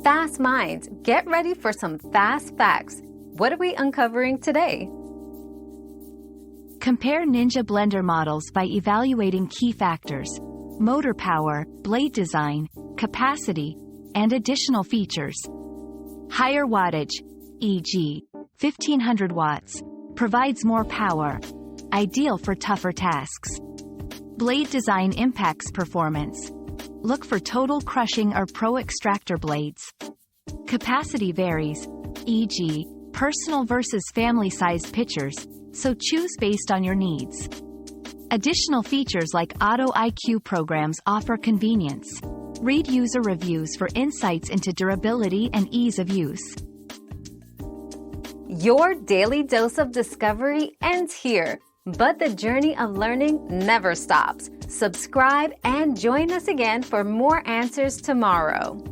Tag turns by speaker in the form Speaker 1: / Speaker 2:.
Speaker 1: Fast minds, get ready for some fast facts. What are we uncovering today?
Speaker 2: Compare Ninja blender models by evaluating key factors: motor power, blade design, capacity, and additional features. Higher wattage, e.g., 1500 watts, provides more power, ideal for tougher tasks. Blade design impacts performance. Look for total crushing or pro extractor blades. Capacity varies, e.g., personal versus family-sized pitchers, so choose based on your needs. Additional features like Auto IQ programs offer convenience. Read user reviews for insights into durability and ease of use.
Speaker 1: Your daily dose of discovery ends here, but the journey of learning never stops. Subscribe and join us again for more answers tomorrow.